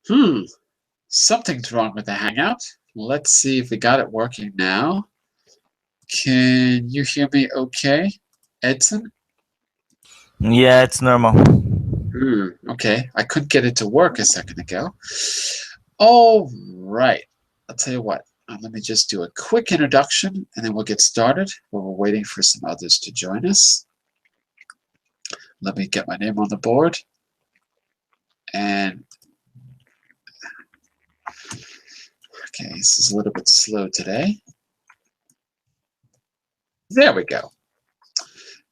Hmm, something's wrong with the Hangout. Let's see if we got it working now. Can you hear me okay, Edson? Yeah, it's normal. Okay, I couldn't get it to work a second ago. All right, I'll tell you what. Let me just do a quick introduction and then we'll get started while we're waiting for some others to join us. Let me get my name on the board. And okay, this is a little bit slow today. There we go.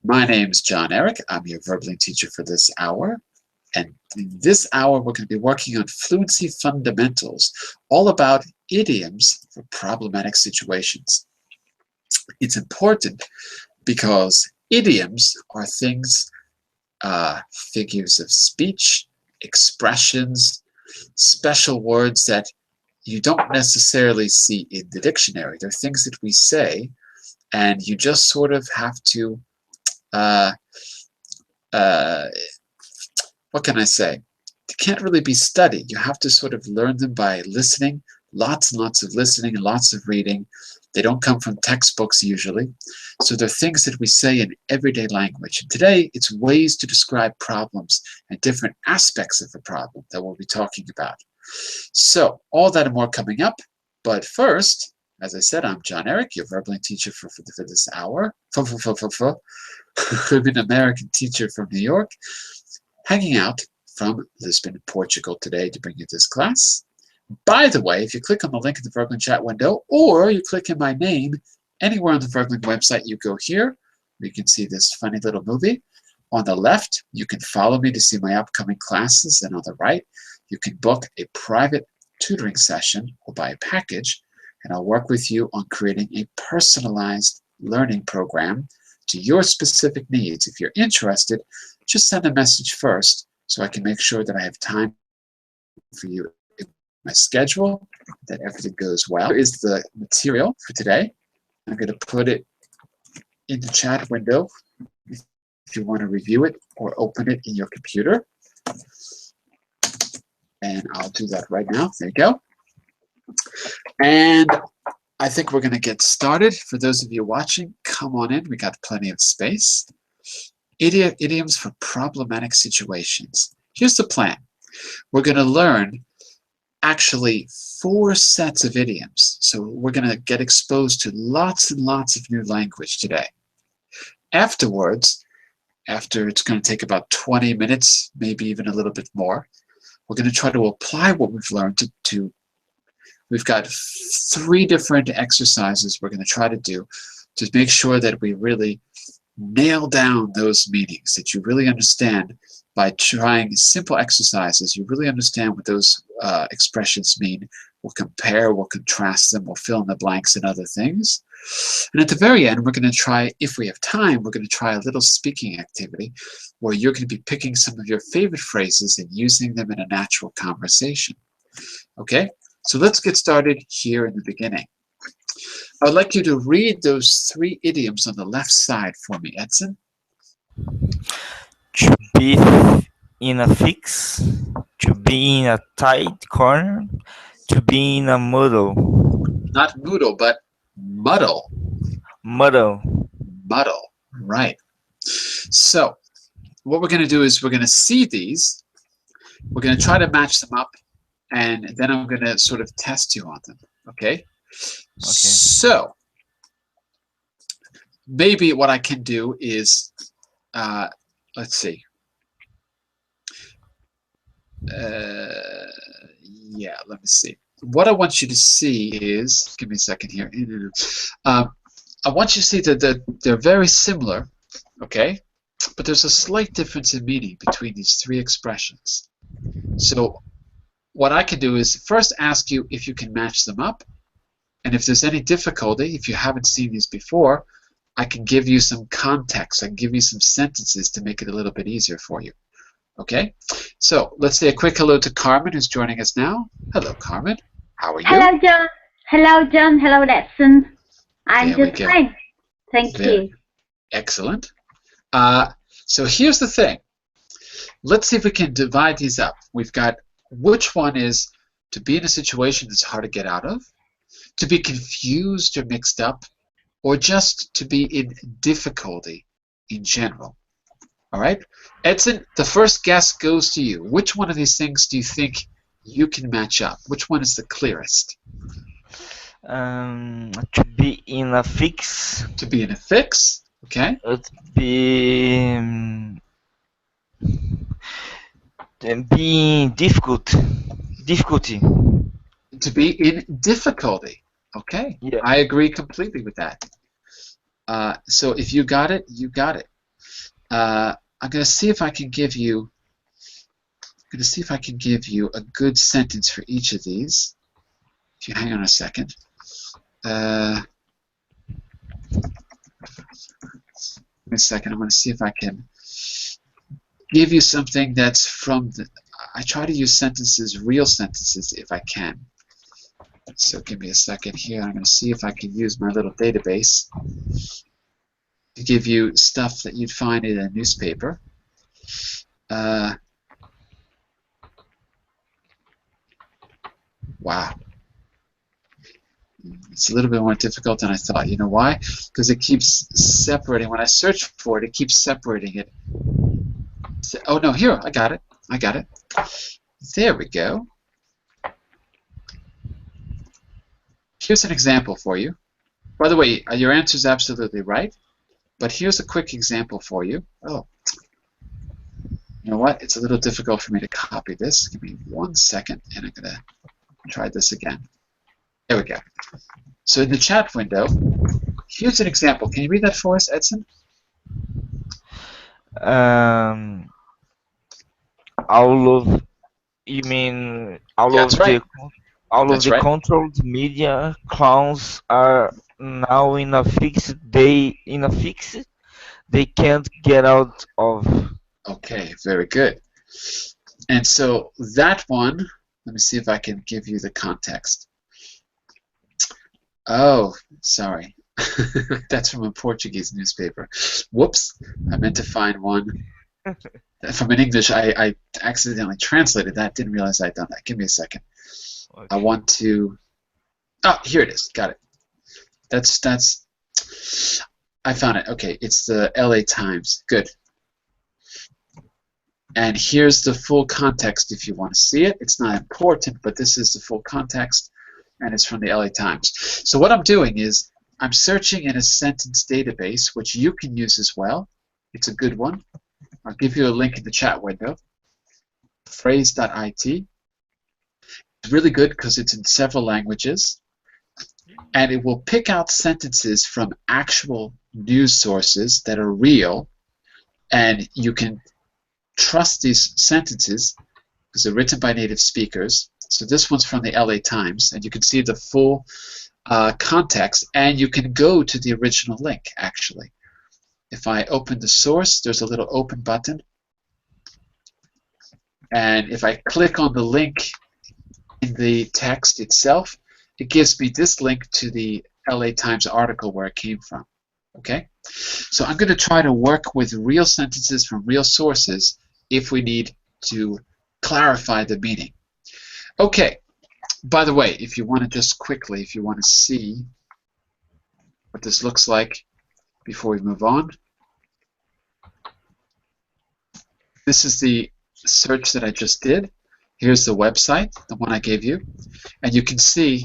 My name's John Eric. I'm your verbally teacher for this hour. And in this hour, we're going to be working on Fluency Fundamentals, all about idioms for problematic situations. It's important because idioms are things, figures of speech, expressions, special words that you don't necessarily see in the dictionary. They're things that we say, and you just sort of have to what can I say? They can't really be studied. You have to sort of learn them by listening, lots and lots of listening and lots of reading. They don't come from textbooks usually. So they're things that we say in everyday language. And today, it's ways to describe problems and different aspects of a problem that we'll be talking about. So all that and more coming up. But first, as I said, I'm John Eric, your verbally teacher for this hour. I'm an American teacher from New York, hanging out from Lisbon, Portugal today to bring you this class. By the way, if you click on the link in the Vergling chat window, or you click in my name anywhere on the Vergling website, you go here, you can see this funny little movie. On the left, you can follow me to see my upcoming classes, and on the right, you can book a private tutoring session or buy a package, and I'll work with you on creating a personalized learning program to your specific needs. If you're interested, just send a message first so I can make sure that I have time for you in my schedule, that everything goes well. Here is the material for today. I'm going to put it in the chat window if you want to review it or open it in your computer. And I'll do that right now. There you go. And I think we're going to get started. For those of you watching, come on in. We got plenty of space. Idioms for problematic situations. Here's the plan. We're going to learn actually 4 sets of idioms. So we're going to get exposed to lots and lots of new language today. Afterwards, after it's going to take about 20 minutes, maybe even a little bit more, we're going to try to apply what we've learned to we've got 3 different exercises we're going to try to do to make sure that we really nail down those meanings, that you really understand by trying simple exercises. You really understand what those expressions mean. We'll compare, we'll contrast them, we'll fill in the blanks and other things. And at the very end, we're going to try, if we have time, we're going to try a little speaking activity where you're going to be picking some of your favorite phrases and using them in a natural conversation. Okay, so let's get started here in the beginning. I'd like you to read those 3 idioms on the left side for me, Edson. To be in a fix, to be in a tight corner, to be in a muddle. Not moodle, but muddle. Muddle. Muddle, right. So what we're going to do is we're going to see these. We're going to try to match them up, and then I'm going to sort of test you on them, okay? So maybe what I can do is, let's see. Yeah, let me see. What I want you to see is, give me a second here. I want you to see that they're very similar, okay? But there's a slight difference in meaning between these 3 expressions. So what I can do is first ask you if you can match them up. And if there's any difficulty, if you haven't seen these before, I can give you some context. I can give you some sentences to make it a little bit easier for you. Okay? So let's say a quick hello to Carmen, who's joining us now. Hello, Carmen. How are you? Hello, John. Hello, John. Hello, Edson. I'm just fine. Thank you. Excellent. So here's the thing. Let's see if we can divide these up. We've got which one is to be in a situation that's hard to get out of, to be confused or mixed up, or just to be in difficulty in general. All right? Edson, the first guess goes to you. Which one of these things do you think you can match up? Which one is the clearest? To be in a fix. To be in a fix, okay. Being difficulty. To be in difficulty, okay. Yeah. I agree completely with that. So if you got it, you got it. I'm going to see if I can give you. A good sentence for each of these. If you hang on a second. Give me a second. I'm going to see if I can give you something that's from the. I try to use sentences, real sentences, if I can. So give me a second here. I'm going to see if I can use my little database to give you stuff that you'd find in a newspaper. Wow. It's a little bit more difficult than I thought. You know why? Because it keeps separating. When I search for it, it keeps separating it. Oh, no, here, I got it. I got it. There we go. Here's an example for you. By the way, your answer is absolutely right, but here's a quick example for you. Oh, you know what? It's a little difficult for me to copy this. Give me 1 second, and I'm going to try this again. There we go. So in the chat window, here's an example. Can you read that for us, Edson? All of, you mean all Yeah, of that's right. all That's of the right. controlled media clowns are now in a fix. They can't get out of. Okay, very good. And so that one, let me see if I can give you the context. Oh, sorry. That's from a Portuguese newspaper. Whoops, I meant to find one from an English. I accidentally translated that. Didn't realize I'd done that. Give me a second. Okay. I want to. Oh, here it is. Got it. That's. I found it. Okay, it's the LA Times. Good. And here's the full context if you want to see it. It's not important, but this is the full context, and it's from the LA Times. So what I'm doing is I'm searching in a sentence database, which you can use as well. It's a good one. I'll give you a link in the chat window. Phrase.it. It's really good because it's in several languages, and it will pick out sentences from actual news sources that are real, and you can trust these sentences because they're written by native speakers. So this one's from the LA Times, and you can see the full context, and you can go to the original link, actually. If I open the source, there's a little open button, and if I click on the link in the text itself, it gives me this link to the LA Times article where it came from. Okay? So I'm going to try to work with real sentences from real sources if we need to clarify the meaning. Okay, by the way, if you want to just quickly, if you want to see what this looks like before we move on, this is the search that I just did. Here's the website, the one I gave you, and you can see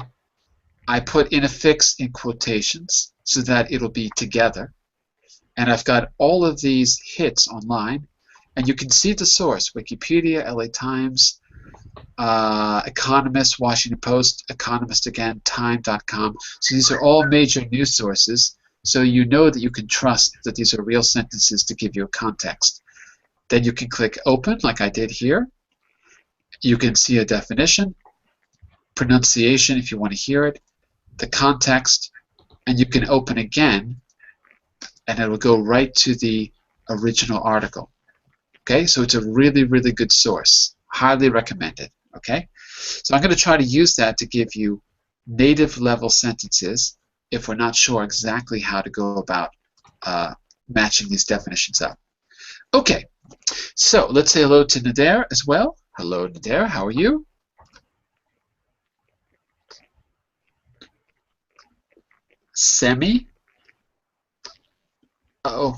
I put in a fix in quotations so that it'll be together, and I've got all of these hits online, and you can see the source: Wikipedia, LA Times, Economist, Washington Post, Economist again, Time.com. So these are all major news sources, so you know that you can trust that these are real sentences to give you a context. Then you can click Open, like I did here. You can see a definition, pronunciation if you want to hear it, the context, and you can open again, and it will go right to the original article. Okay, so it's a really, really good source. Highly recommended. Okay, so I'm going to try to use that to give you native level sentences if we're not sure exactly how to go about matching these definitions up. Okay, so let's say hello to Nader as well. Hello, Nader. How are you? Semi? Oh,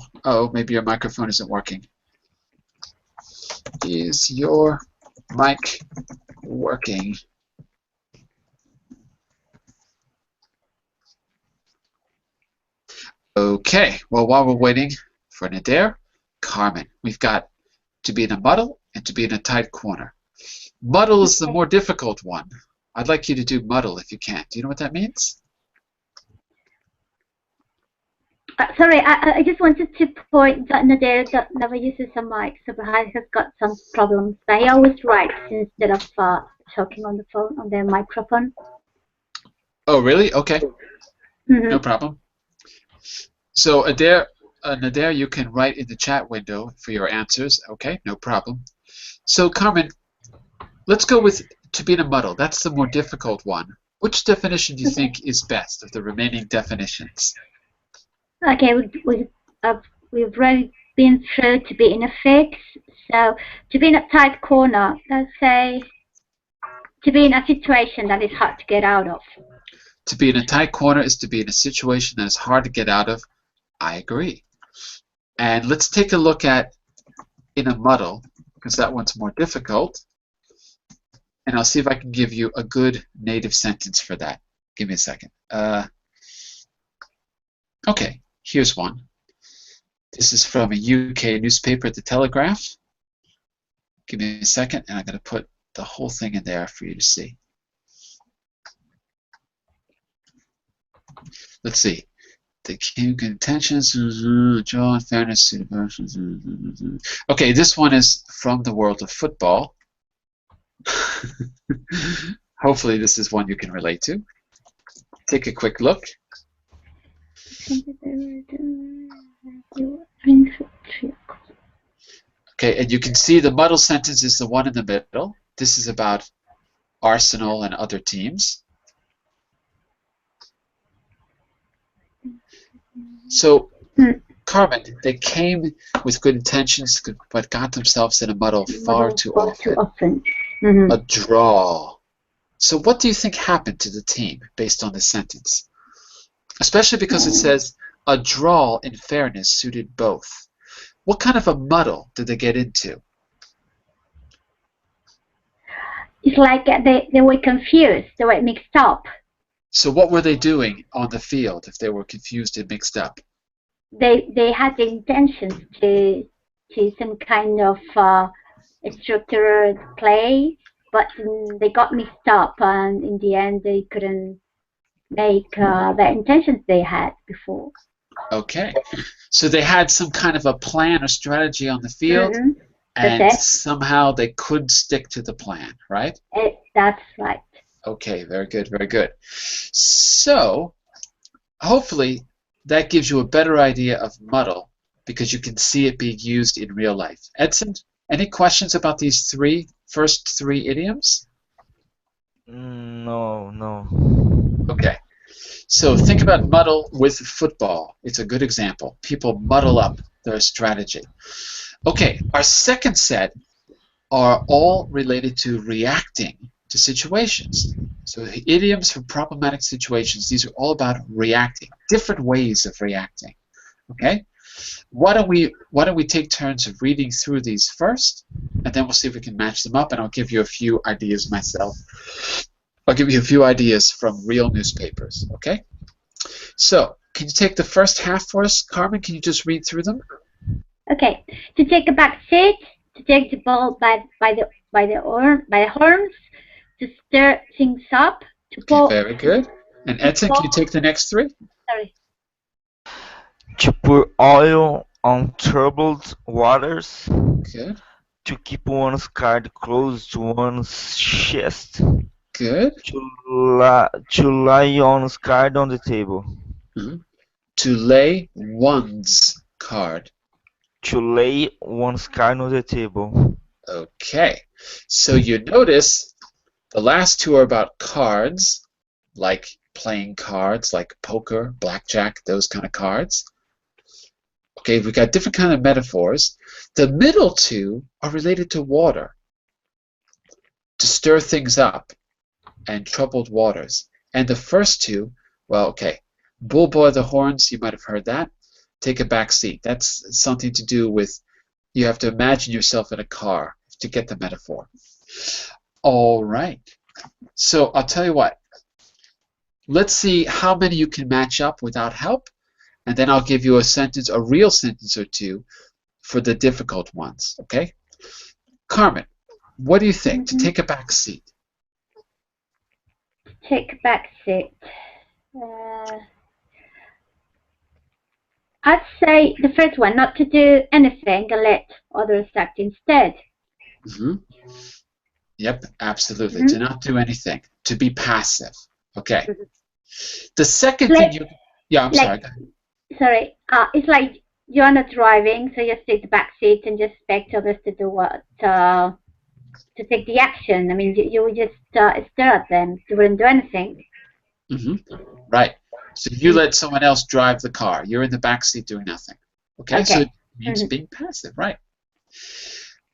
maybe your microphone isn't working. Is your mic working? Okay, well, while we're waiting for Nader, Carmen, we've got to be in a muddle and to be in a tight corner. Muddle is the more difficult one. I'd like you to do muddle if you can. Do you know what that means? Sorry, I just wanted to point that Nader never uses a mic, so perhaps he has got some problems. But he always writes instead of talking on the phone, on the microphone. Oh, really? Okay. No problem. So, Nader, you can write in the chat window for your answers. Okay, no problem. So, Carmen, let's go with to be in a muddle. That's the more difficult one. Which definition do you think is best of the remaining definitions? Okay, we've already been through to be in a fix. So, to be in a tight corner, let's say to be in a situation that is hard to get out of. To be in a tight corner is to be in a situation that is hard to get out of. I agree. And let's take a look at in a muddle, because that one's more difficult. And I'll see if I can give you a good native sentence for that. Give me a second. Okay, here's one. This is from a UK newspaper, The Telegraph. Give me a second, and I'm going to put the whole thing in there for you to see. Let's see. The king contentions, draw fairness to the. Okay, this one is from the world of football. Hopefully this is one you can relate to. Take a quick look. Okay, and you can see the muddle sentence is the one in the middle. This is about Arsenal and other teams. So, Carmen, they came with good intentions, but got themselves in a muddle far too often. A draw. So what do you think happened to the team based on this sentence? Especially because it says a draw in fairness suited both. What kind of a muddle did they get into? It's like they were confused, they were mixed up. So what were they doing on the field if they were confused and mixed up? They had the intentions to some kind of structured play, but they got mixed up, and in the end they couldn't make the intentions they had before. Okay, so they had some kind of a plan or strategy on the field, and somehow they couldn't stick to the plan, right? That's right. Okay, very good, very good. So, hopefully, that gives you a better idea of muddle because you can see it being used in real life. Edson, any questions about these first three idioms? No. Okay. So think about muddle with football. It's a good example. People muddle up their strategy. Okay, our second set are all related to reacting to situations. So the idioms for problematic situations, these are all about reacting, different ways of reacting. Okay? Why don't we take turns of reading through these first, and then we'll see if we can match them up, and I'll give you a few ideas myself. I'll give you a few ideas from real newspapers, okay? So, can you take the first half for us, Carmen? Can you just read through them? Okay. To take a back seat, to take the ball by the horns, to stir things up, to pour. Okay, very good. And Edson, can you take the next three? Sorry. To pour oil on troubled waters. Good. To keep one's card close to one's chest. Good. To lie one's card on the table. To lay one's card. To lay one's card on the table. Okay. So you notice the last two are about cards, like playing cards, like poker, blackjack, those kind of cards. Okay, we've got different kind of metaphors. The middle two are related to water. to stir things up, and troubled waters. And the first two, well, okay, bull by the horns, you might have heard that. Take a back seat. That's something to do with, you have to imagine yourself in a car to get the metaphor. All right. So I'll tell you what. Let's see how many you can match up without help, and then I'll give you a sentence, a real sentence or two for the difficult ones, okay? Carmen, what do you think? To take a back seat. Take a back seat. I'd say the first one, not to do anything and let others act instead. Yep, absolutely. To not do anything. To be passive. Okay. The second thing you... Yeah, I'm sorry. Sorry. It's like you're not driving, so you take the back seat and just expect others to do what? To take the action. I mean, you would just stare at them. You wouldn't do anything. Right. So you let someone else drive the car. You're in the back seat doing nothing. Okay? So it means being passive, right?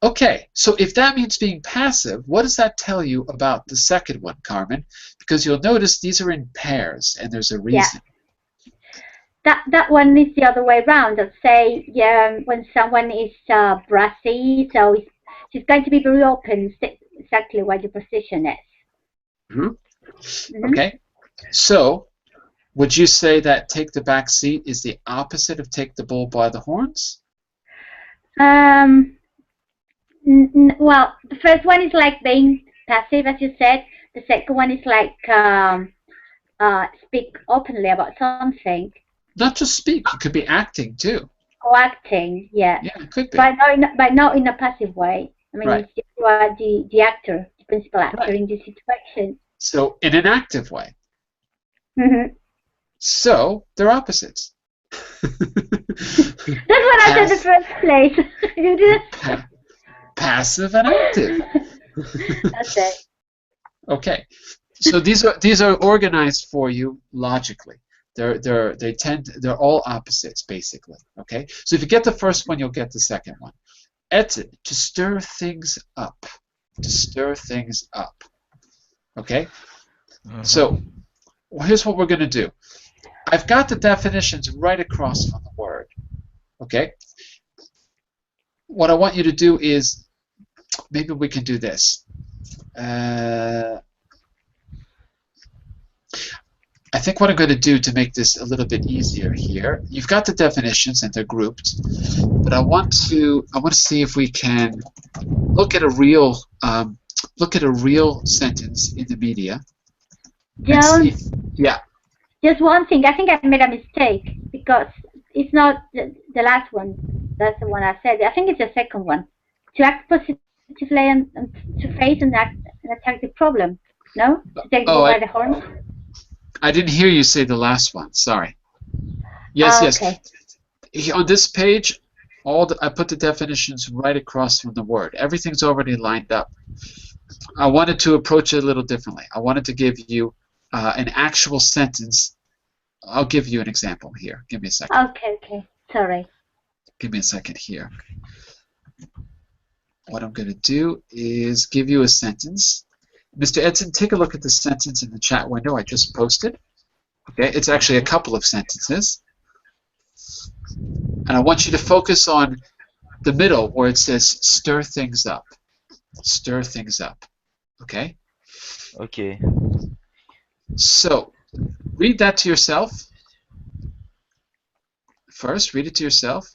Okay, so if that means being passive, what does that tell you about the second one, Carmen? Because you'll notice these are in pairs, and there's a reason. Yeah. That one is the other way around. I'd say when someone is brassy, so she's going to be very open, exactly where your position is. Okay, so would you say that take the back seat is the opposite of take the bull by the horns? Well, the first one is like being passive, as you said. The second one is like speak openly about something. Not just speak, you could be acting too. Or acting, yeah. Yeah, it could be. But not in a passive way. I mean, you are the actor, the principal actor in this situation. So, in an active way. So, they're opposites. That's what I said in the first place. You did. Passive and active. That's it. Okay, so these are organized for you logically. They're all opposites basically. Okay, so if you get the first one, you'll get the second one. Etten, to stir things up. To stir things up. Okay, so here's what we're going to do. I've got the definitions right across from the word. Okay. What I want you to do is, maybe we can do this. I think what I'm going to do to make this a little bit easier here, you've got the definitions and they're grouped, but I want to see if we can look at a real sentence in the media. John, yeah. Just one thing. I think I made a mistake because it's not the last one. That's the one I said. I think it's the second one. To act positively and to face and attack the problem. No? To take the bull by the horns. I didn't hear you say the last one. Sorry. Yes, yes. Okay. On this page, I put the definitions right across from the word. Everything's already lined up. I wanted to approach it a little differently. I wanted to give you an actual sentence. I'll give you an example here. Give me a second. Okay. Sorry. Give me a second here. What I'm going to do is give you a sentence. Mr. Edson, take a look at the sentence in the chat window I just posted. Okay, it's actually a couple of sentences. And I want you to focus on the middle where it says stir things up. Stir things up. Okay? Okay. So, read that to yourself. First, read it to yourself.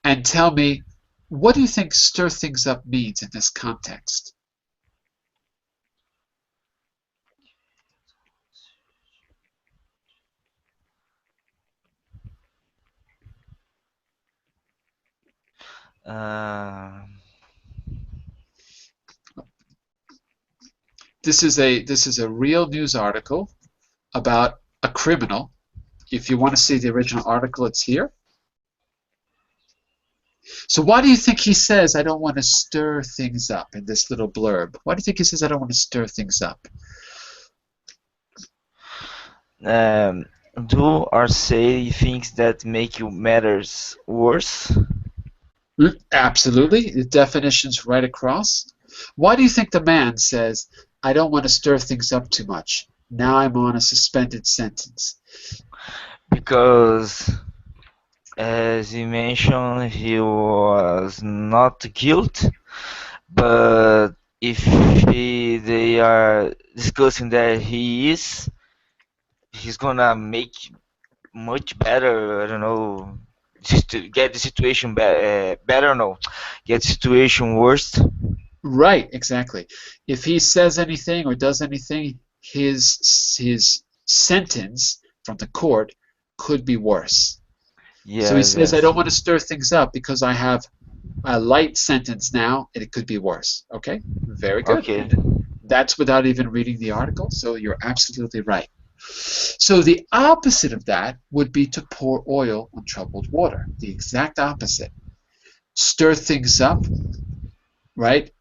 And tell me, what do you think stir things up means in this context? This is a real news article about a criminal. If you want to see the original article, it's here. So why do you think he says, I don't want to stir things up in this little blurb? Why do you think he says, I don't want to stir things up? Do or say things that make you matters worse? Absolutely. The definition's right across. Why do you think the man says, I don't want to stir things up too much. Now I'm on a suspended sentence. Because, as you mentioned, he was not guilty, but if they are discussing that he's gonna make much better. I don't know, just to get the situation better. No, get the situation worse. Right, exactly. If he says anything or does anything, his sentence from the court could be worse. So he Yes, says, I yes. don't want to stir things up because I have a light sentence now and it could be worse. Okay, very good. Okay. And that's without even reading the article, so you're absolutely right. So the opposite of that would be to pour oil on troubled water. The exact opposite. Stir things up, right?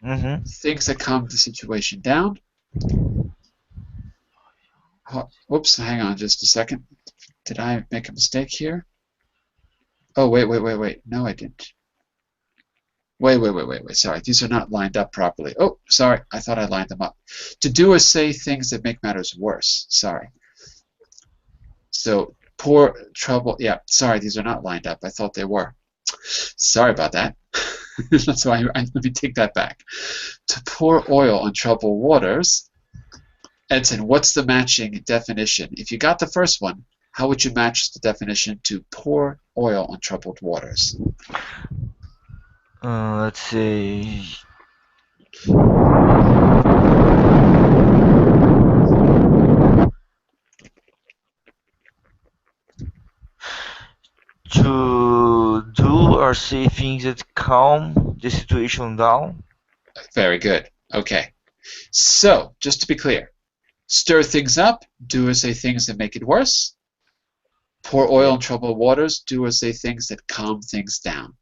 Mhm. Things that calm the situation down. Whoops, hang on just a second. Did I make a mistake here? Oh, wait. No, I didn't. Wait. Sorry, these are not lined up properly. Oh, sorry, I thought I lined them up. To do or say things that make matters worse. Sorry. So, pour trouble. Yeah, sorry, these are not lined up. I thought they were. Sorry about that. That's why let me take that back. To pour oil on troubled waters. Edson, what's the matching definition? If you got the first one, how would you match the definition to pour oil on troubled waters? Let's say to do or say things that calm the situation down. Very good. Okay. So, just to be clear, stir things up, do or say things that make it worse. Pour oil Yeah. on troubled waters, do or say things that calm things down.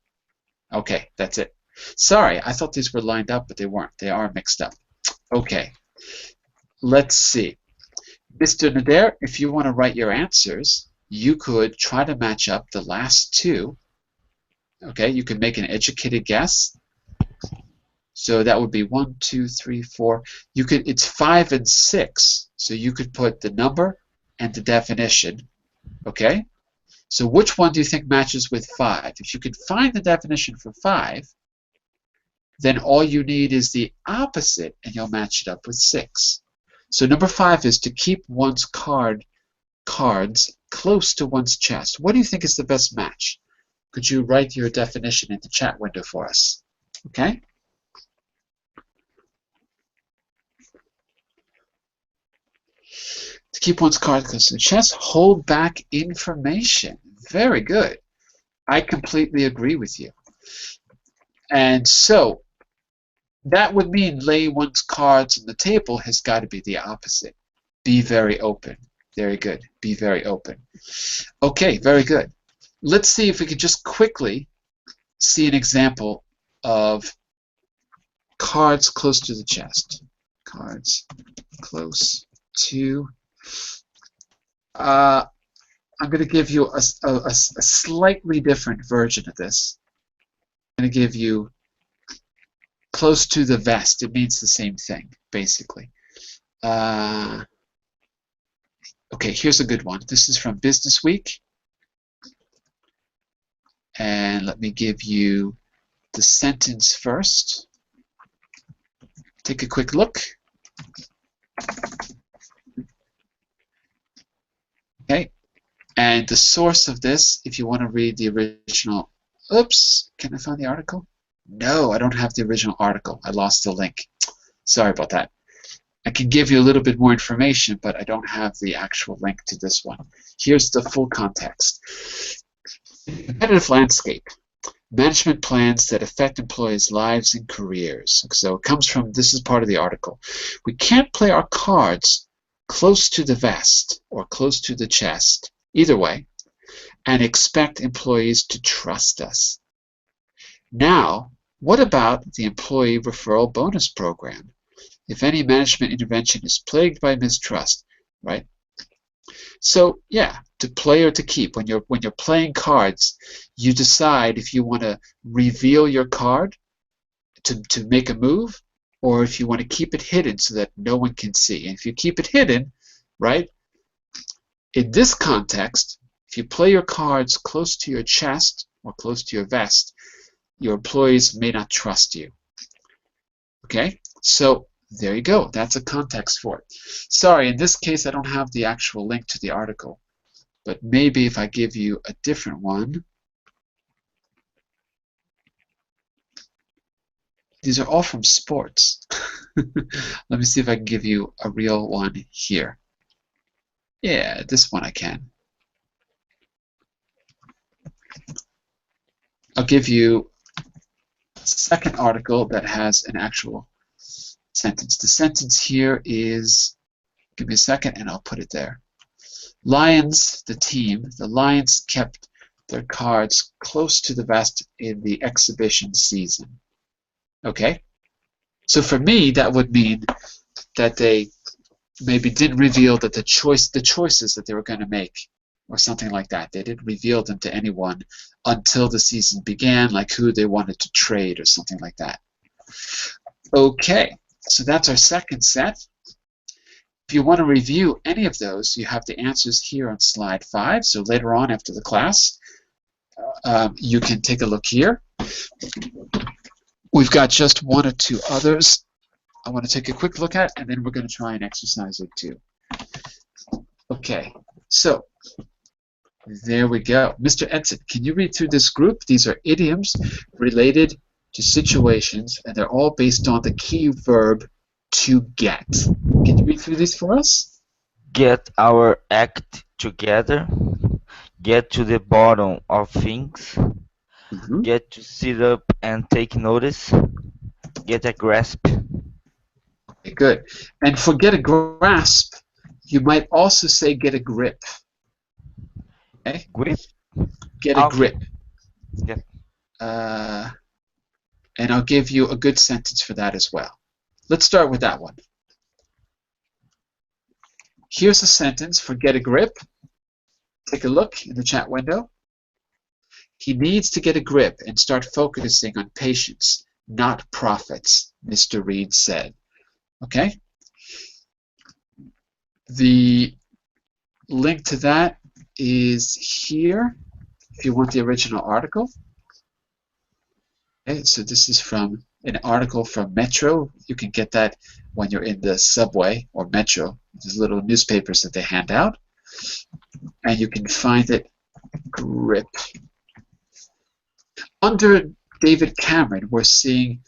Okay, that's it. Sorry, I thought these were lined up, but they weren't. They are mixed up. Okay, let's see. Mr. Nader, if you want to write your answers, you could try to match up the last two. Okay, you can make an educated guess. So that would be 1, 2, 3, 4. You could. It's 5 and 6. So you could put the number and the definition. Okay. So which one do you think matches with 5? If you could find the definition for 5, then all you need is the opposite, and you'll match it up with 6. So number 5 is to keep one's cards close to one's chest. What do you think is the best match? Could you write your definition in the chat window for us? Okay. To keep one's cards close to the chest, hold back information. Very good. I completely agree with you. And so that would mean lay one's cards on the table has got to be the opposite. Be very open. Very good. Be very open. Okay, very good. Let's see if we can just quickly see an example of cards close to the chest. Cards close to. I'm going to give you a slightly different version of this. I'm going to give you close to the vest. It means the same thing, basically. Okay, here's a good one. This is from Business Week. And let me give you the sentence first. Take a quick look. Okay. And the source of this, if you want to read the original, oops, can I find the article? No, I don't have the original article. I lost the link. Sorry about that. I can give you a little bit more information, but I don't have the actual link to this one. Here's the full context. Competitive landscape. Management plans that affect employees' lives and careers. So it comes from, this is part of the article. We can't play our cards close to the vest or close to the chest, either way, and expect employees to trust us. Now, what about the employee referral bonus program? If any management intervention is plagued by mistrust, right? So yeah, to play or to keep. When you're playing cards, you decide if you want to reveal your card to make a move, or if you want to keep it hidden so that no one can see. And if you keep it hidden, right, in this context, if you play your cards close to your chest or close to your vest, your employees may not trust you. Okay, so there you go. That's a context for it. Sorry, in this case, I don't have the actual link to the article, but maybe if I give you a different one. These are all from sports. Let me see if I can give you a real one here. Yeah, this one I can. I'll give you a second article that has an actual sentence. The sentence here is, give me a second and I'll put it there. Lions, the team, the Lions kept their cards close to the vest in the exhibition season. Okay? So for me, that would mean that they maybe didn't reveal that the choices that they were going to make or something like that. They didn't reveal them to anyone until the season began, like who they wanted to trade or something like that. Okay, so that's our second set. If you want to review any of those, you have the answers here on slide 5. So later on after the class, you can take a look here. We've got just one or two others I want to take a quick look at, and then we're going to try and exercise it too. Okay, so there we go. Mr. Edson, can you read through this group? These are idioms related to situations, and they're all based on the key verb to get. Can you read through these for us? Get our act together. Get to the bottom of things. Get to sit up and take notice. Get a grasp. Okay, good. And for get a grasp, you might also say get a grip. Okay? Grip? Get a Okay. grip. Yep. And I'll give you a good sentence for that as well. Let's start with that one. Here's a sentence for get a grip. Take a look in the chat window. He needs to get a grip and start focusing on patients, not profits, Mr. Reed said. Okay? The link to that is here if you want the original article. Okay, so this is from an article from Metro. You can get that when you're in the subway or Metro. There's little newspapers that they hand out. And you can find it, grip. Under David Cameron, we're seeing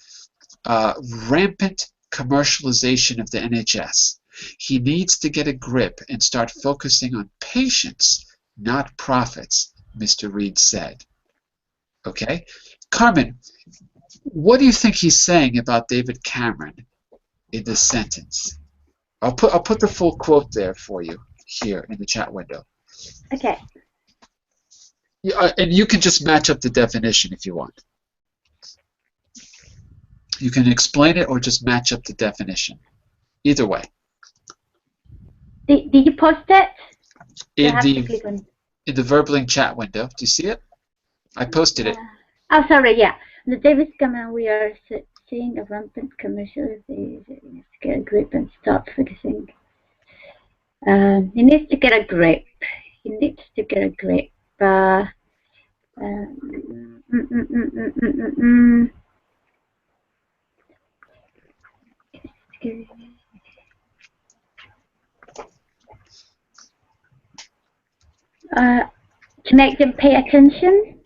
rampant commercialization of the NHS. He needs to get a grip and start focusing on patients, not profits, Mr. Reed said. Okay? Carmen, what do you think he's saying about David Cameron in this sentence? I'll put the full quote there for you here in the chat window. Okay. Yeah, and you can just match up the definition if you want. You can explain it or just match up the definition. Either way. Did you post it? In the Verbling chat window. Do you see it? I posted it. Oh, sorry, yeah. The David Cameron, we are seeing a rampant commercial. Get a grip and start focusing. He needs to get a grip. He needs to get a grip. To make them pay attention.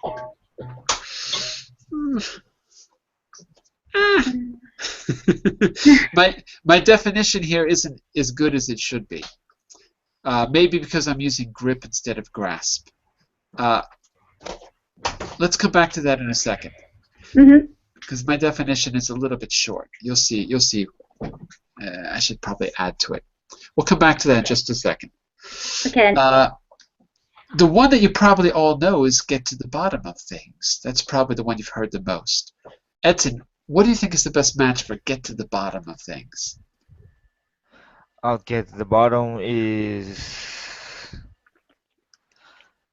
My definition here isn't as good as it should be. Maybe because I'm using grip instead of grasp. Let's come back to that in a second. Because my definition is a little bit short. You'll see. I should probably add to it. We'll come back to that in just a second. Okay. The one that you probably all know is get to the bottom of things. That's probably the one you've heard the most. Edson, what do you think is the best match for get to the bottom of things? I'll get to the bottom is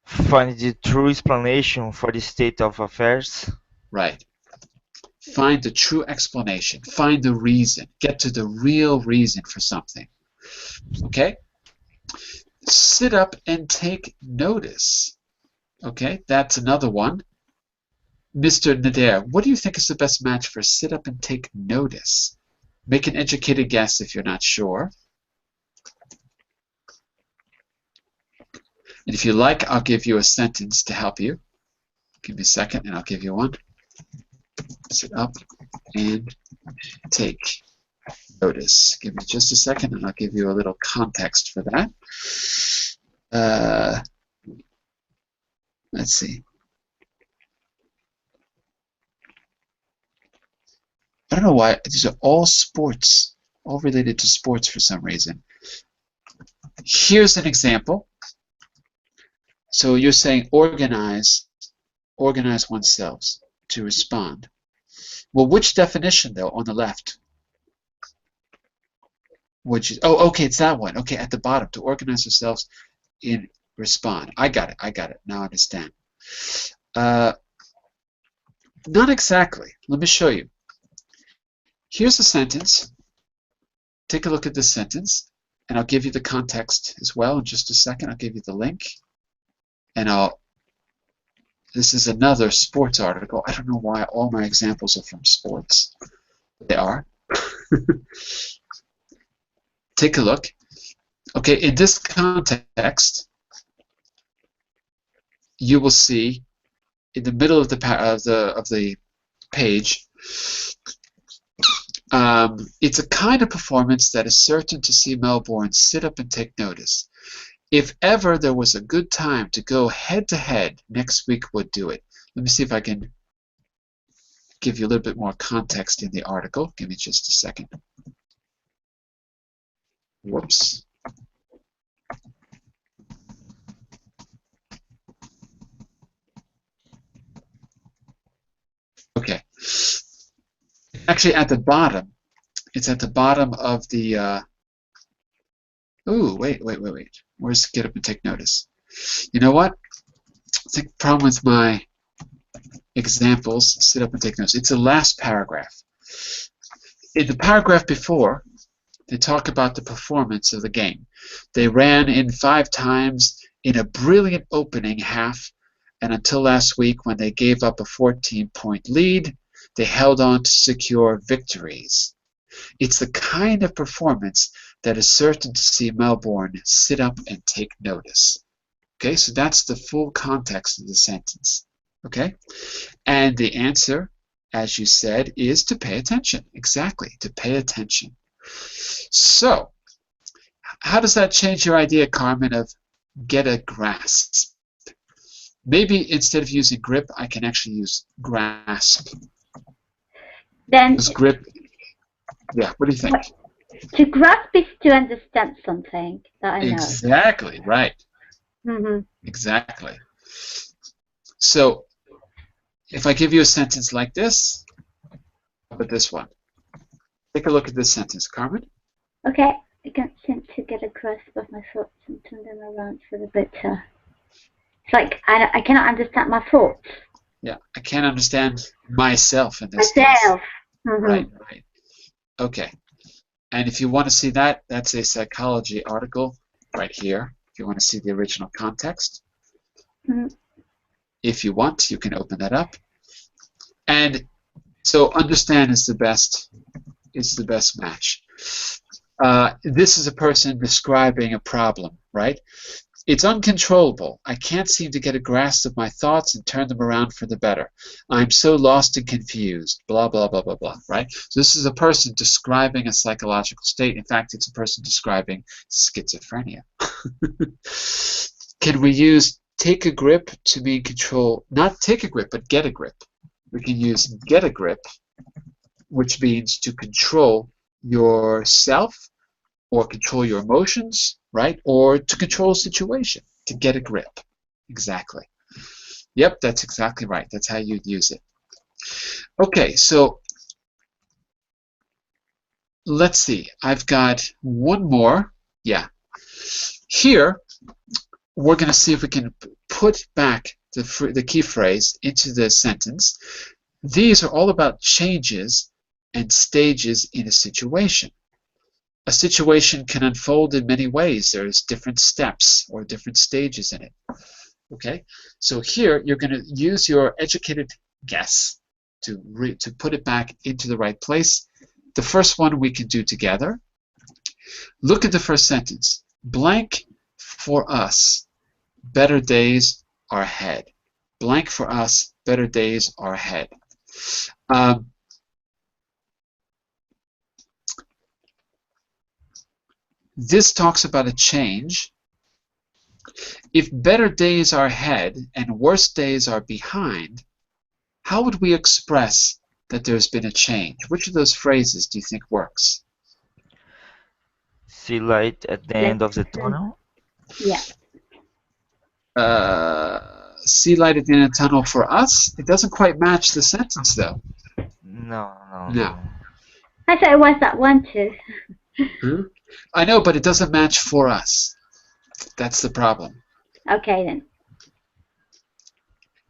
find the true explanation for the state of affairs. Right. Find the true explanation. Find the reason. Get to the real reason for something. Okay? Sit up and take notice. Okay, that's another one. Mr. Nader, what do you think is the best match for sit up and take notice? Make an educated guess if you're not sure. And if you like, I'll give you a sentence to help you. Give me a second and I'll give you one. Sit up and take notice. Give me just a second and I'll give you a little context for that. Let's see. I don't know why. These are all sports, all related to sports for some reason. Here's an example. So you're saying organize oneself to respond. Well, which definition, though, on the left? Which is, oh, okay, it's that one. Okay, at the bottom, to organize ourselves in respond. I got it. Now I understand. Not exactly. Let me show you. Here's a sentence. Take a look at this sentence, and I'll give you the context as well in just a second. I'll give you the link, and this is another sports article. I don't know why all my examples are from sports. They are. Take a look. Okay, in this context, you will see in the middle of the page, it's a kind of performance that is certain to see Melbourne sit up and take notice. If ever there was a good time to go head-to-head, next week would do it. Let me see if I can give you a little bit more context in the article. Give me just a second. Whoops. Okay. Actually, at the bottom, it's at the bottom of the. Ooh, wait. Where's get up and take notice? You know what? I think the problem with my examples, sit up and take notice. It's the last paragraph. In the paragraph before, they talk about the performance of the game. They ran in 5 times in a brilliant opening half, and until last week when they gave up a 14-point lead, they held on to secure victories. It's the kind of performance that is certain to see Melbourne sit up and take notice. Okay, so that's the full context of the sentence. Okay, and the answer, as you said, is to pay attention. Exactly, to pay attention. So, how does that change your idea, Carmen, of get a grasp? Maybe instead of using grip, I can actually use grasp. Then, grip. Yeah, what do you think? To grasp is to understand something that I know. Exactly, right. Mm-hmm. Exactly. So, if I give you a sentence like this, how about this one? Take a look at this sentence, Carmen. Okay, I can't seem to get a grasp of my thoughts and turn them around for the better. It's like I cannot understand my thoughts. Yeah, I can't understand myself in this case. Mm-hmm. Right. Okay. And if you want to see that, that's a psychology article right here. If you want to see the original context. Mm-hmm. If you want, you can open that up. And so understand is the best match. This is a person describing a problem, right? It's uncontrollable. I can't seem to get a grasp of my thoughts and turn them around for the better. I'm so lost and confused, blah, blah, blah, blah, blah, right? So this is a person describing a psychological state. In fact, it's a person describing schizophrenia. Can we use take a grip to mean control? Not take a grip, but get a grip. We can use get a grip, which means to control yourself or control your emotions, right? Or to control a situation, to get a grip. Exactly. Yep, that's exactly right. That's how you'd use it. Okay, so let's see. I've got one more. Yeah. Here, we're going to see if we can put back the key phrase into the sentence. These are all about changes and stages in a situation. A situation can unfold in many ways. There's different steps or different stages in it. Okay, so here you're going to use your educated guess to put it back into the right place. The first one we can do together. Look at the first sentence. Blank for us, better days are ahead. Blank for us, better days are ahead. This talks about a change. If better days are ahead and worse days are behind, how would we express that there's been a change? Which of those phrases do you think works? See light at the end of the tunnel? Yeah. See light at the end of the tunnel for us? It doesn't quite match the sentence, though. No. I thought it was that one too. I know, but it doesn't match for us. That's the problem. Okay, then.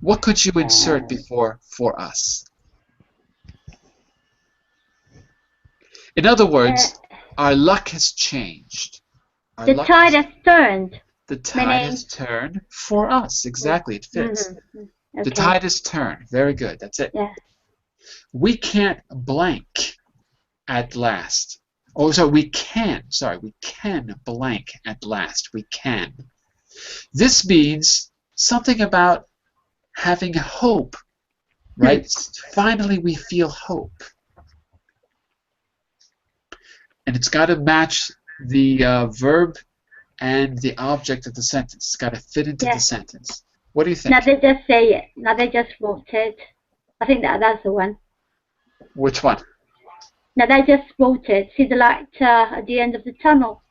What could you insert before for us? In other words, our luck has changed. The tide has turned. The tide has turned for us. Exactly, it fits. Okay. The tide has turned. Very good. That's it. Yeah. We can't blank at last. Oh, sorry, we can. Sorry, we can blank at last. We can. This means something about having hope, right? Finally, we feel hope. And it's got to match the verb and the object of the sentence. It's got to fit into the sentence. What do you think? Now they just say it. Now they just wrote it. I think that's the one. Which one? Now they just wrote it. See the light at the end of the tunnel.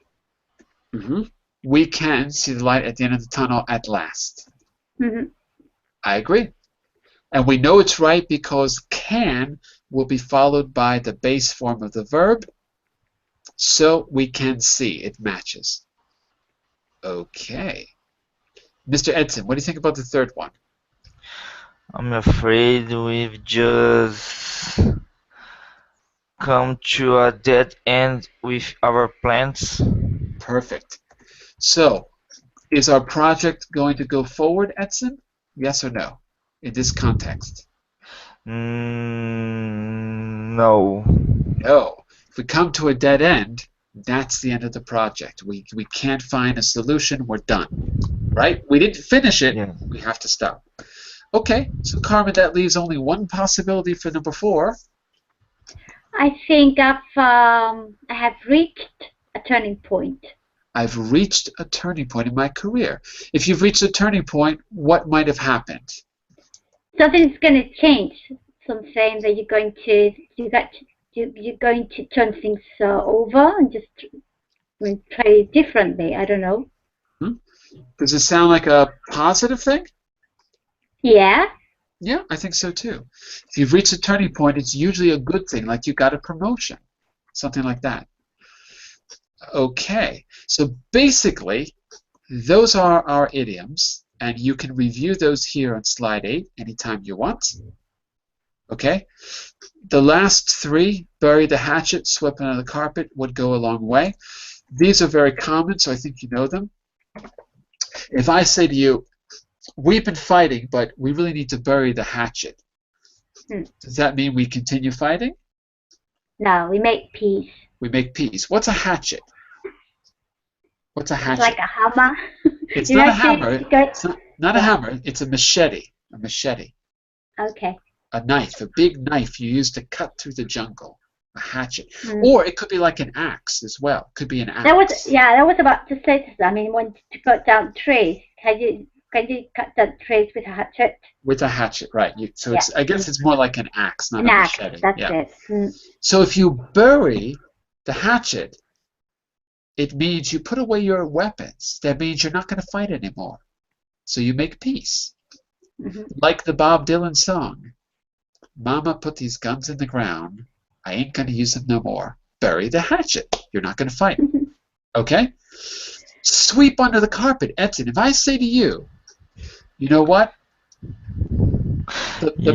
We can see the light at the end of the tunnel at last. I agree. And we know it's right because can will be followed by the base form of the verb. So we can see. It matches. Okay. Mr. Edson, what do you think about the third one? I'm afraid we've just come to a dead end with our plans. Perfect. So, is our project going to go forward, Edson? Yes or no? In this context? No. No. If we come to a dead end, that's the end of the project. We can't find a solution. We're done. Right? We didn't finish it. Yeah. We have to stop. Okay. So, Carmen, that leaves only one possibility for number 4. I think I have reached a turning point. I've reached a turning point in my career. If you've reached a turning point, what might have happened? Something's going to change. Something that you're going to turn things over and just try it differently. I don't know. Does it sound like a positive thing? Yeah. Yeah, I think so too. If you've reached a turning point, it's usually a good thing, like you got a promotion, something like that. Okay, so basically, those are our idioms, and you can review those here on slide 8 anytime you want. Okay, the last 3, bury the hatchet, sweep under the carpet, would go a long way. These are very common, so I think you know them. If I say to you, we've been fighting, but we really need to bury the hatchet, does that mean we continue fighting? No, we make peace. We make peace. What's a hatchet? What's a hatchet? It's like a hammer. It's not a hammer. It's not a hammer. It's a machete. A machete. Okay. A knife. A big knife you use to cut through the jungle. A hatchet. Or it could be like an axe as well. It could be an axe. That was about to say this. I mean, when to cut down trees, can you cut down trees with a hatchet? With a hatchet, right. It's, I guess it's more like an axe, not a machete. That's it. So if you bury the hatchet, it means you put away your weapons. That means you're not going to fight anymore. So you make peace. Like the Bob Dylan song, Mama put these guns in the ground. I ain't going to use them no more. Bury the hatchet. You're not going to fight. Okay? Sweep under the carpet. Edson, if I say to you, you know what? The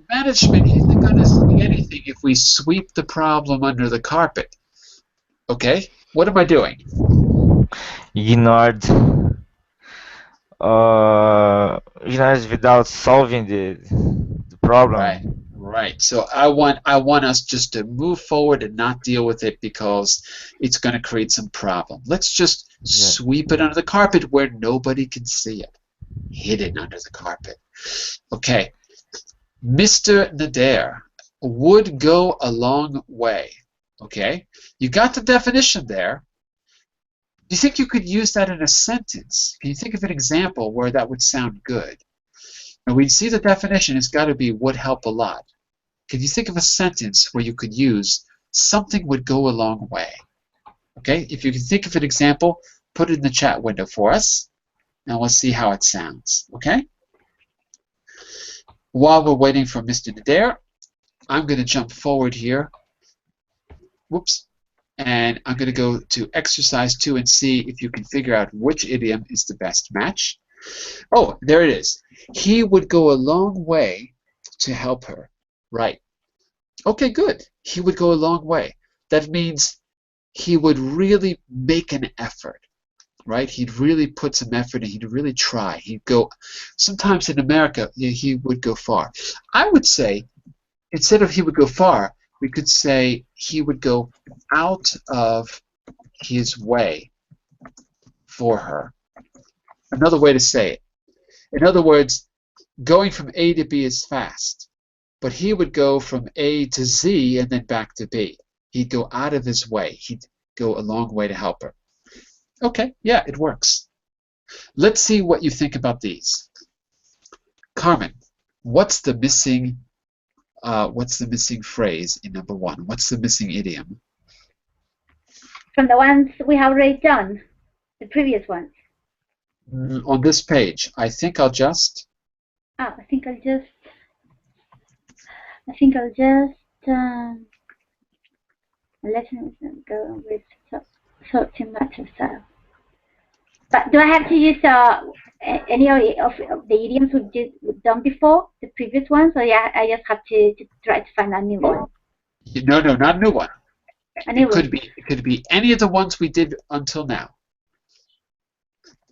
Management isn't going to see anything if we sweep the problem under the carpet. Okay? What am I doing? Ignored. Ignored without solving the Right. problem. Right. So I want us just to move forward and not deal with it because it's going to create some problem. Let's just Yeah. sweep it under the carpet where nobody can see it. Hidden under the carpet. Okay. Mr. Nader would go a long way. Okay? You got the definition there. Do you think you could use that in a sentence? Can you think of an example where that would sound good? And we see the definition. It's got to be would help a lot. Can you think of a sentence where you could use something would go a long way? Okay? If you can think of an example, put it in the chat window for us, and we'll see how it sounds. Okay? While we're waiting for Mr. Nader, I'm going to jump forward here. Whoops. And I'm going to go to exercise 2 and see if you can figure out which idiom is the best match. Oh, there it is. He would go a long way to help her. Right. Okay, good. He would go a long way. That means he would really make an effort. Right? He'd really put some effort and he'd really try. He'd go, sometimes in America, he would go far. I would say, instead of he would go far, we could say he would go out of his way for her. Another way to say it. In other words, going from A to B is fast, but he would go from A to Z and then back to B. He'd go out of his way. He'd go a long way to help her. Okay, yeah, it works. Let's see what you think about these. Carmen, what's the missing phrase in number 1? What's the missing idiom? From the ones we have already done, the previous ones. On this page, I think I'll just. I think I'll just. Let's go with sorting matter style. But do I have to use any of the idioms we've done before, the previous ones, or yeah, I just have to try to find a new one? No, not a new one. It could be any of the ones we did until now.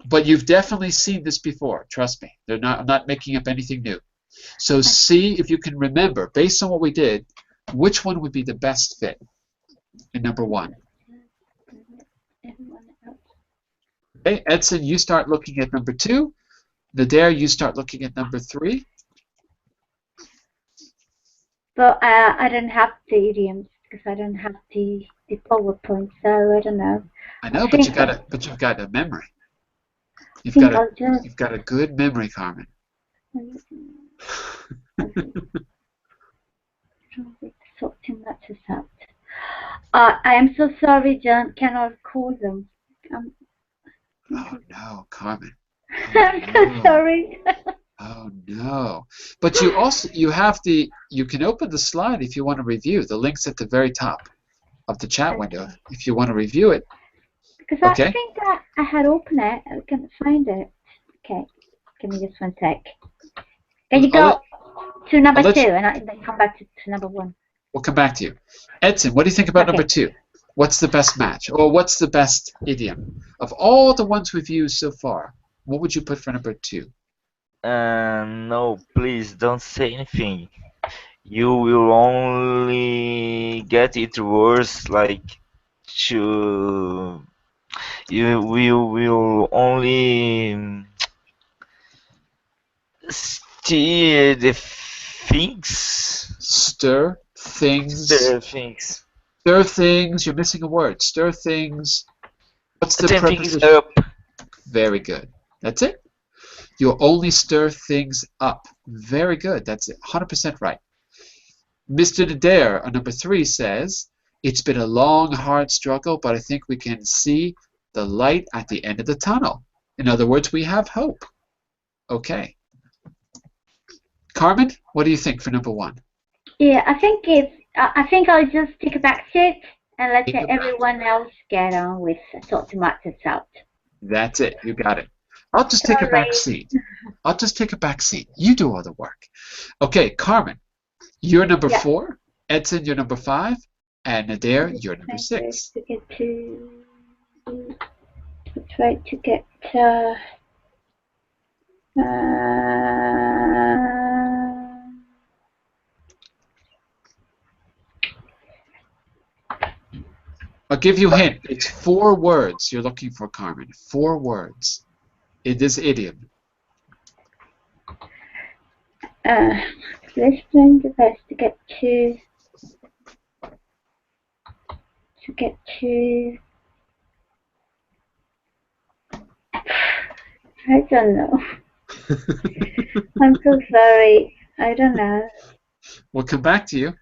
But you've definitely seen this before. Trust me. I'm not making up anything new. So see if you can remember, based on what we did, which one would be the best fit in number 1. Okay, Edson, you start looking at number 2. Nader, you start looking at number 3. But I don't have the idioms because I don't have the PowerPoint, so I don't know. I know, but you've got a memory. You've got a good memory, Carmen. Sorting matters out. I am so sorry, John. Cannot call them. Oh no, Carmen. Oh, I'm so sorry. Oh no! But you can open the slide if you want to review. The link's at the very top of the chat window if you want to review it. Because I think that I had opened it. I can't find it. Okay, give me just one sec. Can you go to number 2 and then come back to number 1? We'll come back to you. Edson, what do you think about number 2? What's the best match? Or what's the best idiom? Of all the ones we've used so far, what would you put for number 2? No, please don't say anything. You will only get it worse, you will only stir the things. Stir things. Stir things. Stir things. You're missing a word. Stir things. What's the preposition? Up. Very good. That's it. You'll only stir things up. Very good. That's it. 100% right. Mr. Nader on number 3 says, it's been a long, hard struggle, but I think we can see the light at the end of the tunnel. In other words, we have hope. Okay. Carmen, what do you think for number 1? Yeah, I think I'll just take a back seat and let everyone else get on with sorting matters out. That's it. You got it. I'll just take a back seat. You do all the work. Okay, Carmen, You're number 4. Edson, you're number 5. And Nadir, you're number 6. To get to, try to get. I'll give you a hint. It's 4 words you're looking for, Carmen. 4 words. It is idiom. Let's try the best to get to. I don't know. I'm so sorry. I don't know. We'll come back to you.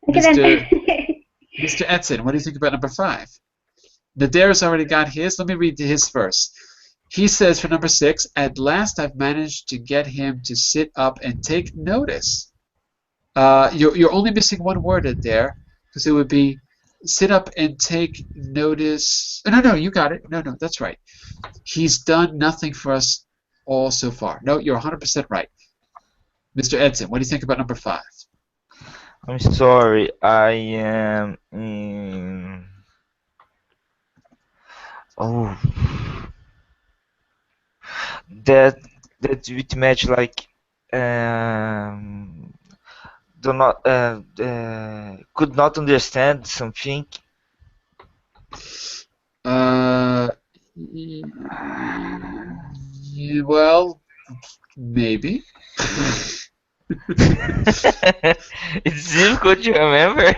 Okay, Mr. Edson, what do you think about number 5? Nadir's already got his. Let me read his first. He says for number 6, at last I've managed to get him to sit up and take notice. You're only missing one word in there, because it would be sit up and take notice. No, you got it. No, that's right. He's done nothing for us all so far. No, you're 100% right. Mr. Edson, what do you think about number 5? I'm sorry, I am in. Oh, that with match like do not could not understand something. Well, maybe. It's difficult to remember.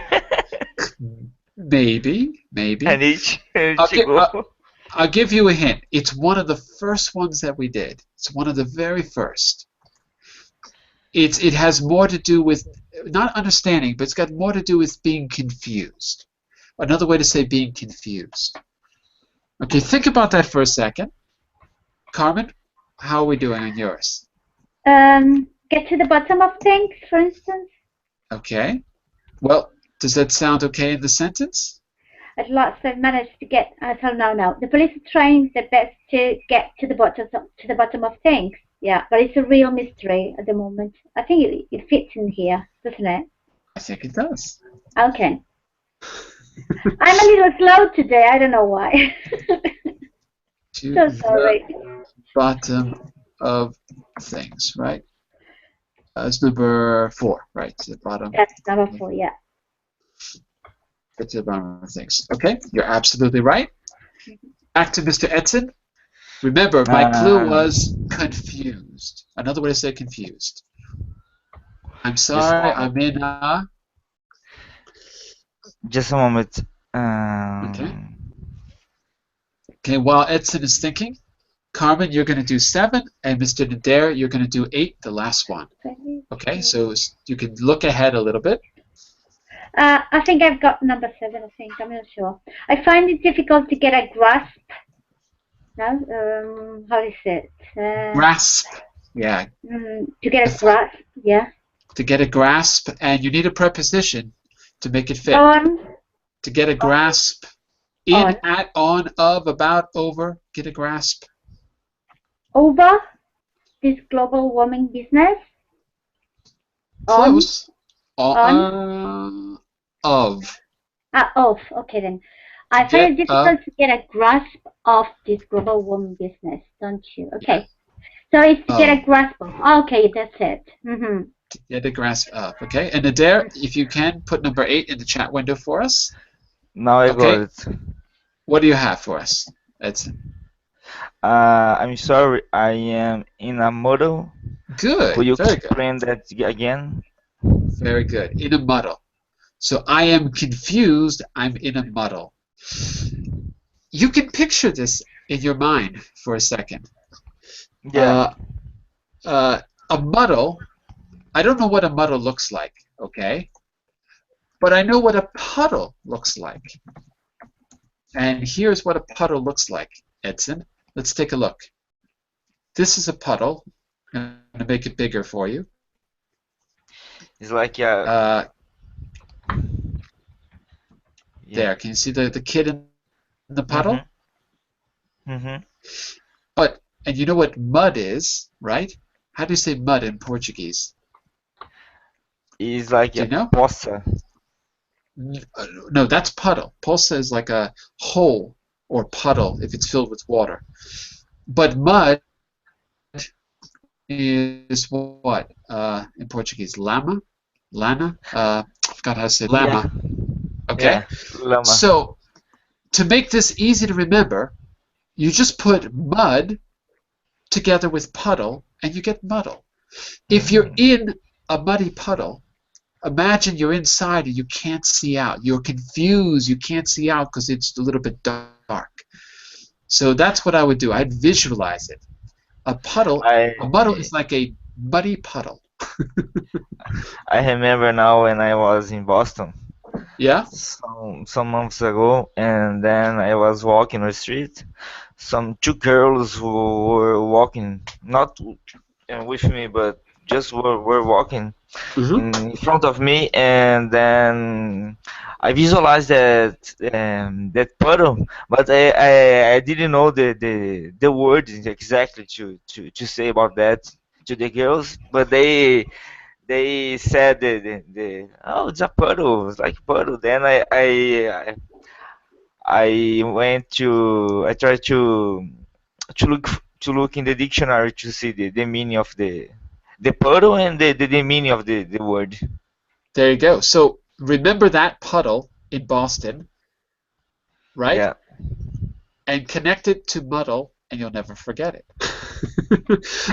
Maybe. I need to go. I'll give you a hint. It's one of the first ones that we did. It's one of the very first. It has more to do with not understanding, but it's got more to do with being confused. Another way to say being confused. Okay, think about that for a second. Carmen, how are we doing on yours? Get to the bottom of things, for instance. Okay. Well, does that sound okay in the sentence? At last, I've managed to get. No. The police are trying their best to get to the bottom of things. Yeah, but it's a real mystery at the moment. I think it fits in here, doesn't it? I think it does. Okay. I'm a little slow today. I don't know why. So sorry. Bottom of things, right? It's number 4, right? To the bottom. That's number 4, yeah. Get to the bottom of things. Okay, you're absolutely right. Back to Mr. Edson. Remember, my clue was confused. Another way to say confused. I'm sorry, I'm in Just a moment. Okay, while Edson is thinking, Carmen, you're going to do 7, and Mr. Nadir, you're going to do 8, the last one. Okay, so you can look ahead a little bit. I think I've got number 7, I think. I'm not sure. I find it difficult to get a grasp. No? How is it? Grasp. Yeah. To get a grasp, yeah. To get a grasp, and you need a preposition to make it fit. On. To get a grasp. In, at, on, of, about, over. Get a grasp. Over this global warming business. Close. On. Of. Of. Okay then. I find it difficult to get a grasp of this global warming business, don't you? Okay. So it's to get a grasp of. Okay, that's it. To get a grasp of. Okay. And Nadir, if you can, put number 8 in the chat window for us. Now I got it. What do you have for us? I'm sorry, I am in a muddle. Good. Will you Very explain good. that again? Very good. In a muddle. So I am confused. I'm in a muddle. You can picture this in your mind for a second. Yeah. A muddle. I don't know what a muddle looks like. Okay. But I know what a puddle looks like. And here's what a puddle looks like, Edson. Let's take a look. This is a puddle. I'm going to make it bigger for you. It's like there. Can you see the kid in the puddle? And you know what mud is, right? How do you say mud in Portuguese? It's like Do a you know? poça. No, that's puddle. Pulsa is like a hole or puddle if it's filled with water. But mud is what in Portuguese? Lama? Lana? I forgot how to say Yeah, lama. Okay? yeah, lama. So to make this easy to remember, you just put mud together with puddle and you get muddle. If you're Mm. in a muddy puddle, imagine you're inside and you can't see out. You're confused. You can't see out because it's a little bit dark. So that's what I would do. I'd visualize it. I A muddle is like a muddy puddle. I remember now when I was in Boston Yeah? some months ago, and then I was walking the street. Some two girls who were walking, not with me, but just were walking Mm-hmm. in front of me, and then I visualized that puddle, but I didn't know the words exactly to say about that to the girls, but they said the oh, it's a puddle, it's like a puddle. Then I went to I tried to look to look in the dictionary to see the meaning of the puddle and the meaning of the word. There you go. So remember that puddle in Boston, right? Yeah. And connect it to muddle, and you'll never forget it.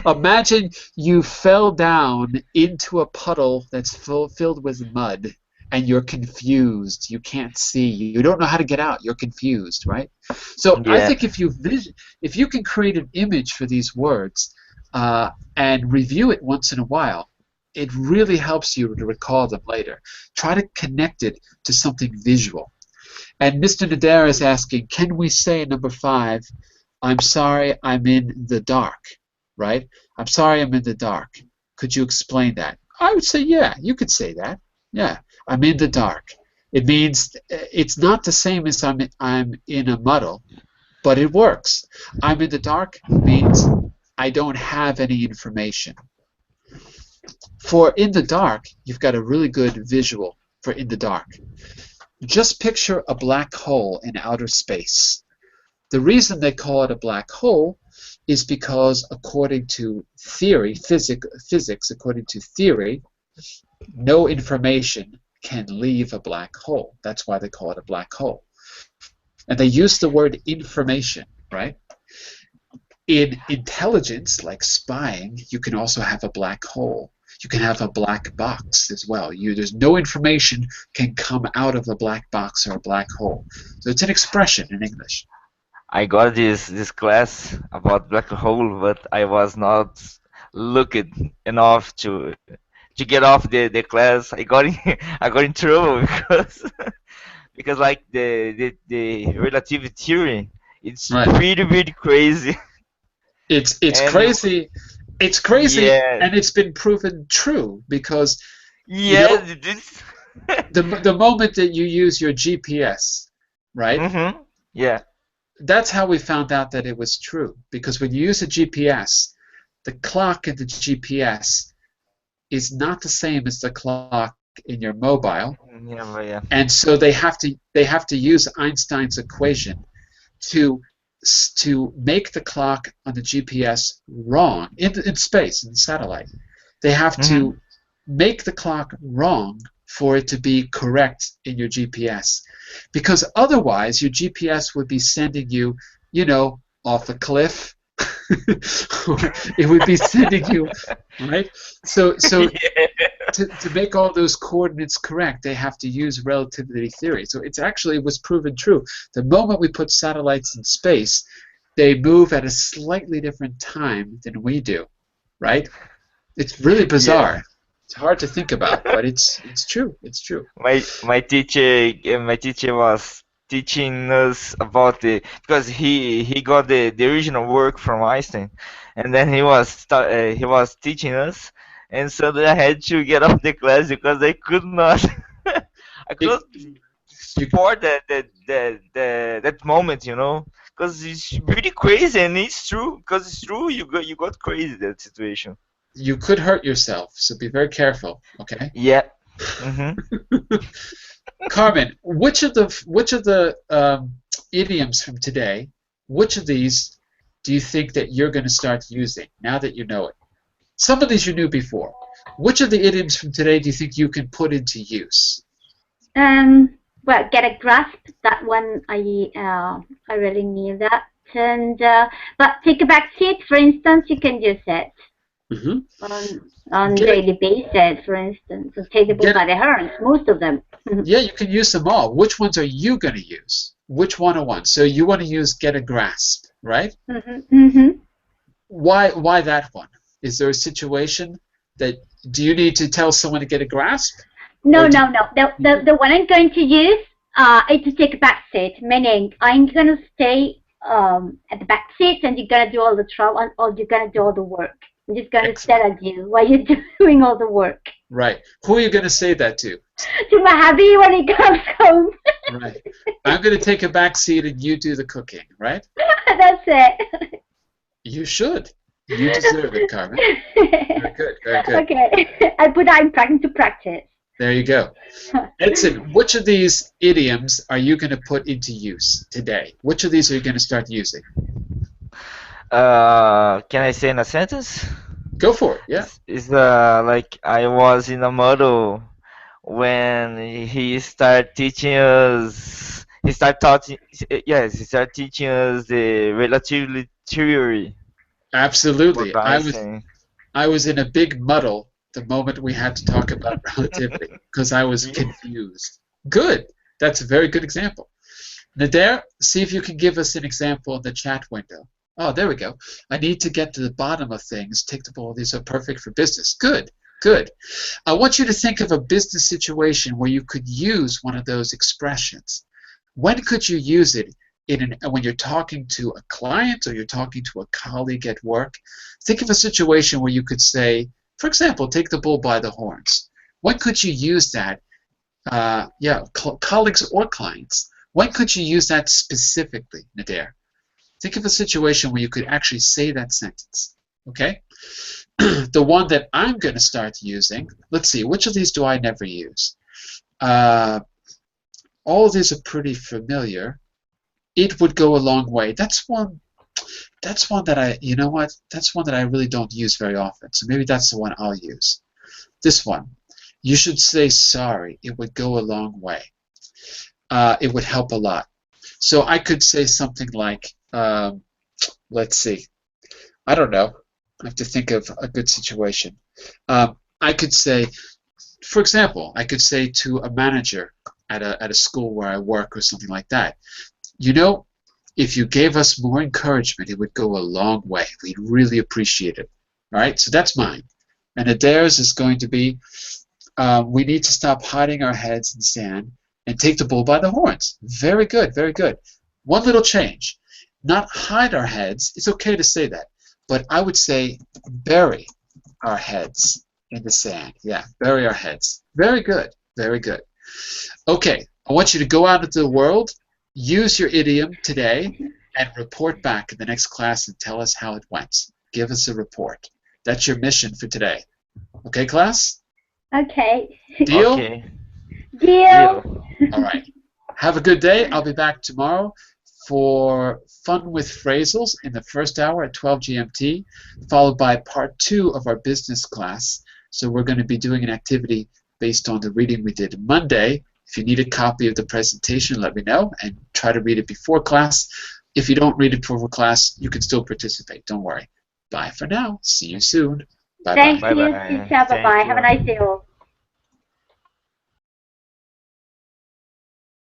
Imagine you fell down into a puddle that's filled with mud, and you're confused. You can't see. You don't know how to get out. You're confused, right? So I Yeah. think if you can create an image for these words and review it once in a while, it really helps you to recall them later. Try to connect it to something visual. And Mr. Nader is asking, can we say number 5, I'm sorry I'm in the dark, right? I'm sorry I'm in the dark. Could you explain that? I would say, yeah, you could say that. Yeah, I'm in the dark. It means it's not the same as I'm in a muddle, but it works. I'm in the dark means I don't have any information. For in the dark, you've got a really good visual for in the dark. Just picture a black hole in outer space. The reason they call it a black hole is because according to theory, physics, according to theory, no information can leave a black hole. That's why they call it a black hole. And they use the word information, right? In intelligence, like spying, you can also have a black hole. You can have a black box as well. There's no information can come out of a black box or a black hole. So it's an expression in English. I got this class about black hole, but I was not looking enough to get off the class. I got in I got in trouble because because like the relativity theory, it's Right. pretty crazy. It's And crazy. It's crazy, yeah, and it's been proven true because you yeah, know this. the moment that you use your GPS, right? Yeah. That's how we found out that it was true because when you use a GPS, the clock in the GPS is not the same as the clock in your mobile, Yeah, but yeah. and so they have to use Einstein's equation to make the clock on the GPS wrong in space in the satellite. They have Mhm. to make the clock wrong for it to be correct in your GPS, because otherwise your GPS would be sending you, off a cliff. Or it would be sending you, right? So Yeah. to make all those coordinates correct, they have to use relativity theory. So it was proven true. The moment we put satellites in space, they move at a slightly different time than we do, right? It's really Yeah. bizarre. It's hard to think about, but it's true. It's true. My teacher was teaching us about the because he got the original work from Einstein, and then he was teaching us, and suddenly I had to get off the class because I could not I could It, not you, support that moment, because it's really crazy, and it's true because it's true. You got crazy that situation. You could hurt yourself, so be very careful, okay? Yeah. Mm-hmm. Carmen, which of the idioms from today, which of these do you think that you're going to start using now that you know it? Some of these you knew before. Which of the idioms from today do you think you can put into use? Well, get a grasp. That one I really knew that. And but take a back seat, for instance, you can use it on Get daily basis, for instance, or take the bull by the horns. Most of them. Yeah, you can use them all. Which ones are you going to use? Which one? So you want to use get a grasp, right? Why that one? Is there a situation that do you need to tell someone to get a grasp? No. The one I'm going to use is to take a back seat, meaning I'm going to stay at the back seat and you're going to do all the trouble, or you're going to do all the work. I'm just going to stare at you while you're doing all the work. Right. Who are you going to say that to? To my hubby when he comes home. Right. I'm going to take a back seat and you do the cooking, right? That's it. You should. You deserve it, Carmen. Very good. Very good. Okay. I put that into practice. There you go. Edson, which of these idioms are you going to put into use today? Which of these are you going to start using? Can I say in a sentence? Go for it. Yeah. It's like I was in a model when he started teaching us. He started teaching us the relativity theory. Absolutely. I was in a big muddle the moment we had to talk about relativity because I was confused. Good. That's a very good example. Nader, see if you can give us an example in the chat window. Oh, there we go. I need to get to the bottom of things. Take the ball. These are perfect for business. Good. Good. I want you to think of a business situation where you could use one of those expressions. When could you use it when you're talking to a client or you're talking to a colleague at work? Think of a situation where you could say, for example, take the bull by the horns. When could you use that? Colleagues or clients. When could you use that specifically, Nader? Think of a situation where you could actually say that sentence. Okay? The one that I'm going to start using, let's see, which of these do I never use? All of these are pretty familiar. It would go a long way. That's one that that's one that I really don't use very often. So maybe that's the one I'll use. This one. You should say sorry. It would go a long way. It would help a lot. So I could say something like, let's see. I don't know. I have to think of a good situation. I could say, for example, I could say to a manager at a school where I work or something like that, you know, if you gave us more encouragement, it would go a long way. We'd really appreciate it. All right, so that's mine. And Adair's is going to be, we need to stop hiding our heads in sand and take the bull by the horns. Very good, very good. One little change. Not hide our heads. It's okay to say that. But I would say bury our heads in the sand. Yeah, bury our heads. Very good, very good. Okay, I want you to go out into the world, use your idiom today, and report back in the next class and tell us how it went. Give us a report. That's your mission for today. Okay, class? Okay. Deal? Okay. Deal. All right. Have a good day. I'll be back tomorrow for Fun with Phrasals in the first hour at 12 GMT, followed by part 2 of our business class. So we're going to be doing an activity based on the reading we did Monday. If you need a copy of the presentation, let me know, and try to read it before class. If you don't read it before class, you can still participate. Don't worry. Bye for now. See you soon. Bye-bye. Thank you. Bye-bye. Have a nice day all.